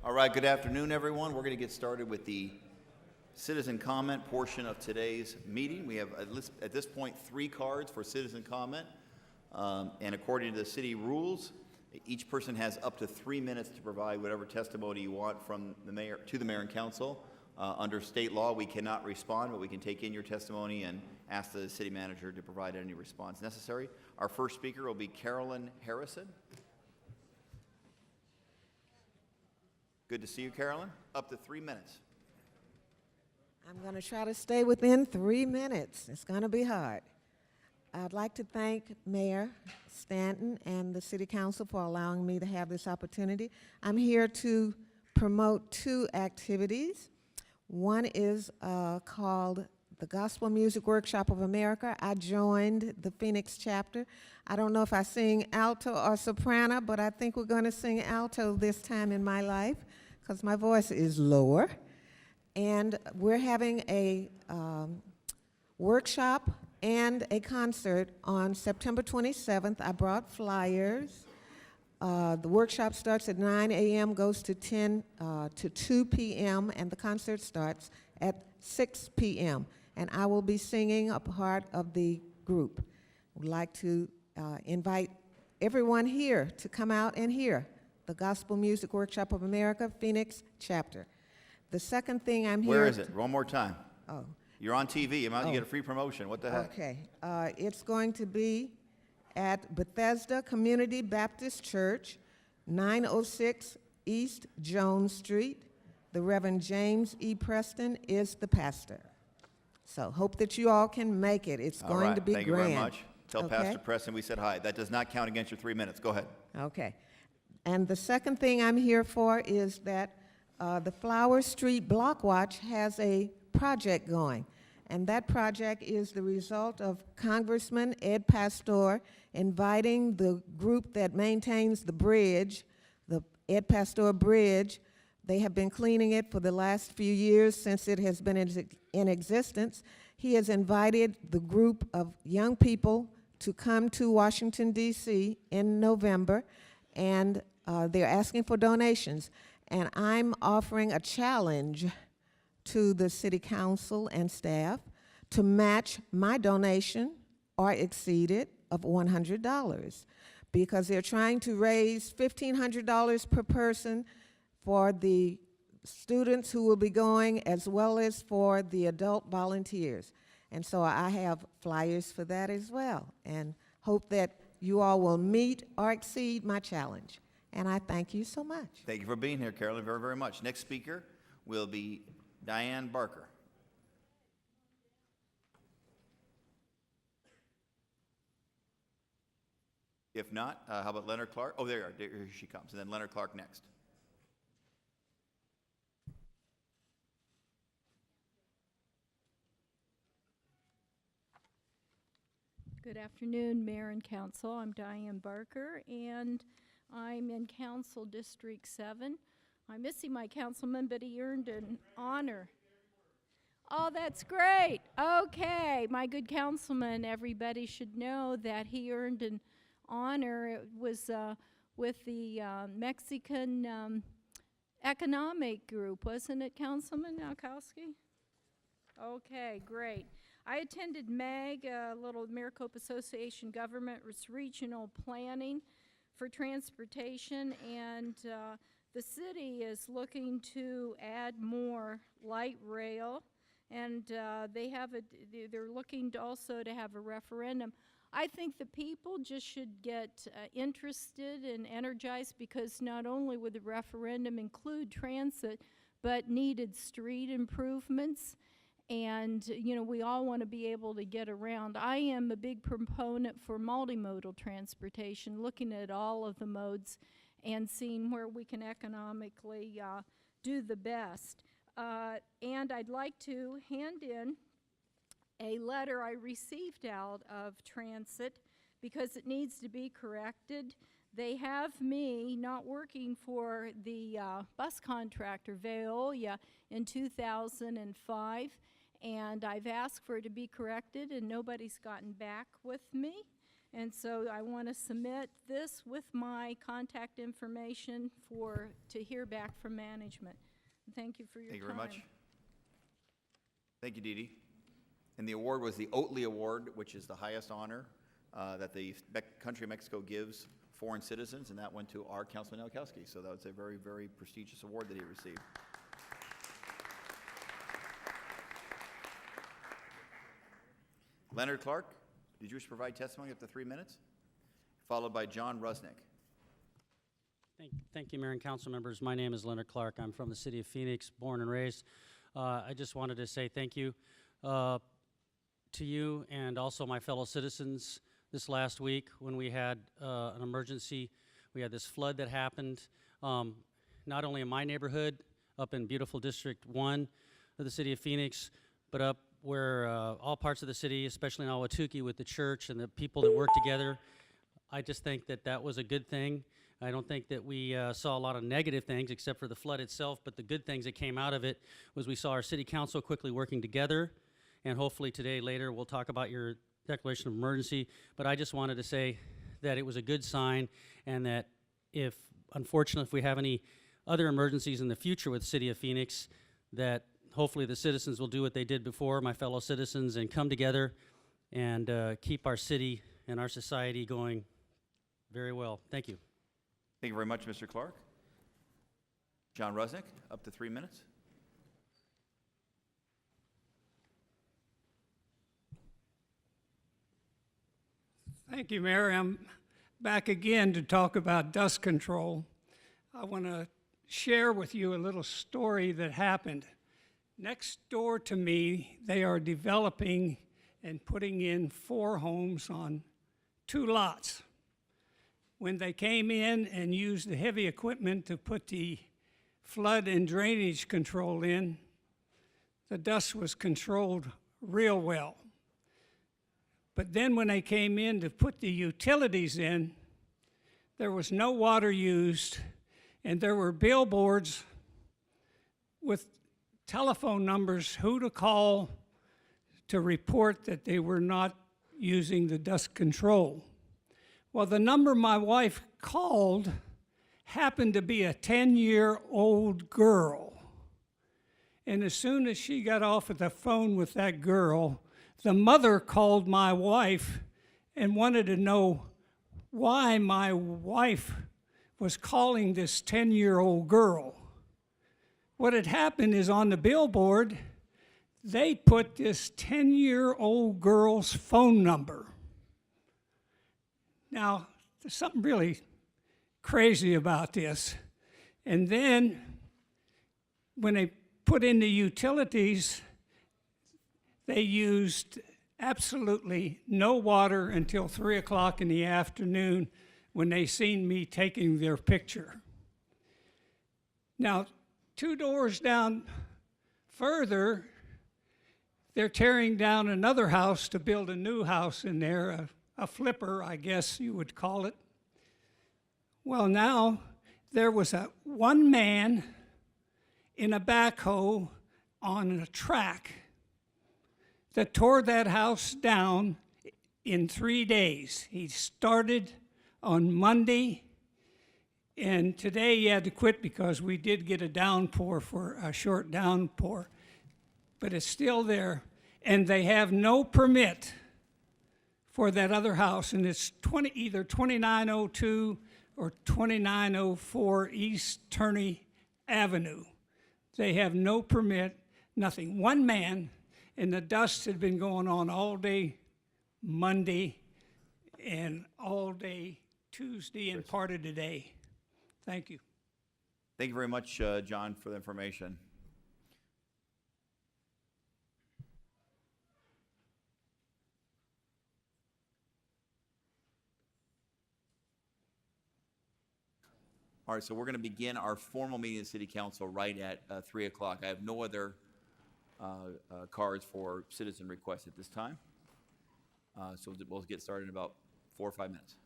All right, good afternoon, everyone. We're going to get started with the citizen comment portion of today's meeting. We have, at this point, 3 cards for citizen comment. And according to the city rules, each person has up to 3 minutes to provide whatever testimony you want from the mayor to the mayor and council. Under state law, we cannot respond, but we can take in your testimony and ask the city manager to provide any response necessary. Our first speaker will be Carolyn Harrison. Good to see you, Carolyn. Up to 3 minutes. I'm going to try to stay within 3 minutes. It's going to be hard. I'd like to thank Mayor Stanton and the City Council for allowing me to have this opportunity. I'm here to promote 2 activities. One is called the Gospel Music Workshop of America. I joined the Phoenix chapter. I don't know if I sing alto or soprano, but I think we're going to sing alto this time in my life because my voice is lower. And we're having a workshop and a concert on September 27th. I brought flyers. The workshop starts at 9 a.m., goes to 2 p.m., and the concert starts at 6 p.m. And I will be singing a part of the group. We'd like to invite everyone here to come out and hear the Gospel Music Workshop of America, Phoenix chapter. The second thing I'm here. Where is it? One more time. Oh. You're on TV. You get a free promotion. What the heck? Okay. It's going to be at Bethesda Community Baptist Church, 906 East Jones Street. The Reverend James E. Preston is the pastor. So hope that you all can make it. It's going to be Thank grand. you very much. Tell Pastor Preston we said hi. That does not count against your 3 minutes. Go ahead. Okay. And the second thing I'm here for is that the Flower Street Block Watch has a project going. And that project is the result of Congressman Ed Pastor inviting the group that maintains the bridge, the Ed Pastor Bridge. They have been cleaning it for the last few years since it has been in existence. He has invited the group of young people to come to Washington, D.C. in November, and they're asking for donations. And I'm offering a challenge to the City Council and staff to match my donation or exceed it of $100 because they're trying to raise $1,500 per person for the students who will be going as well as for the adult volunteers. And so I have flyers for that as well and hope that you all will meet or exceed my challenge. And I thank you so much. Thank you for being here, Carolyn, very, very much. Next speaker will be Diane Barker. If not, how about Leonard Clark? Oh, there you are. Here she comes. And then Leonard Clark next. Good afternoon, Mayor and Council. I'm Diane Barker, and I'm in Council District 7. I'm missing my councilman, but he earned an honor. Oh, that's great. Okay, my good councilman, everybody should know that he earned an honor. It was with the Mexican Economic Group, wasn't it, Councilman Nowakowski? Okay, great. I attended MAG, Little Maricopa Association Government Regional Planning for Transportation, and the city is looking to add more light rail, and they're looking to also to have a referendum. I think the people just should get interested and energized because not only would the referendum include transit, but needed street improvements. And, you know, we all want to be able to get around. I am a big proponent for multimodal transportation, looking at all of the modes and seeing where we can economically do the best. And I'd like to hand in a letter I received out of transit because it needs to be corrected. They have me not working for the bus contractor Veolia in 2005, and I've asked for it to be corrected, and nobody's gotten back with me. And so I want to submit this with my contact information to hear back from management. Thank you for your time. Thank you very much. Thank you, Dee Dee. And the award was the Oatley Award, which is the highest honor that the country of Mexico gives foreign citizens, and that went to our Councilman Elkowski. So that was a very, very prestigious award that he received. Leonard Clark, did you wish to provide testimony up to 3 minutes? Followed by John Rusnick. Thank you, Mayor and council members. My name is Leonard Clark. I'm from the city of Phoenix, born and raised. I just wanted to say thank you to you and also my fellow citizens this last week when we had an emergency. We had this flood that happened not only in my neighborhood, up in beautiful District 1 of the city of Phoenix, but up where all parts of the city, especially in Ahwatukee with the church and the people that work together. I just think that that was a good thing. I don't think that we saw a lot of negative things except for the flood itself, but the good things that came out of it was we saw our city council quickly working together, and hopefully today, later, we'll talk about your declaration of emergency. But I just wanted to say that it was a good sign, and that if, unfortunately, if we have any other emergencies in the future with the city of Phoenix, that hopefully the citizens will do what they did before, my fellow citizens, and come together and keep our city and our society going very well. Thank you. Thank you very much, Mr. Clark. John Rusnick, up to 3 minutes. Thank you, Mayor. I'm back again to talk about dust control. I want to share with you a little story that happened. Next door to me, they are developing and putting in 4 homes on 2 lots. When they came in and used the heavy equipment to put the flood and drainage control in, the dust was controlled real well. But then when they came in to put the utilities in, there was no water used, and there were billboards with telephone numbers, who to call to report that they were not using the dust control. Well, the number my wife called happened to be a 10-year-old girl. And as soon as she got off of the phone with that girl, the mother called my wife and wanted to know why my wife was calling this 10-year-old girl. What had happened is on the billboard, they put this 10-year-old girl's phone number. Now, there's something really crazy about this. And then when they put in the utilities, they used absolutely no water until 3 o'clock in the afternoon when they seen me taking their picture. Now, 2 doors down further, they're tearing down another house to build a new house in there, a flipper, I guess you would call it. Well, now there was one man in a backhoe on a track that tore that house down in 3 days. He started on Monday, and today he had to quit because we did get a downpour for a short downpour, but it's still there, and they have no permit for that other house, and it's either 2902 or 2904 East Turney Avenue. They have no permit, nothing. One man, and the dust had been going on all day Monday and all day Tuesday and part of today. Thank you. Thank you very much, John, for the information. All right, so we're going to begin our formal meeting of the City Council right at 3 o'clock. I have no other cards for citizen requests at this time. So we'll get started in about 4 or 5 minutes.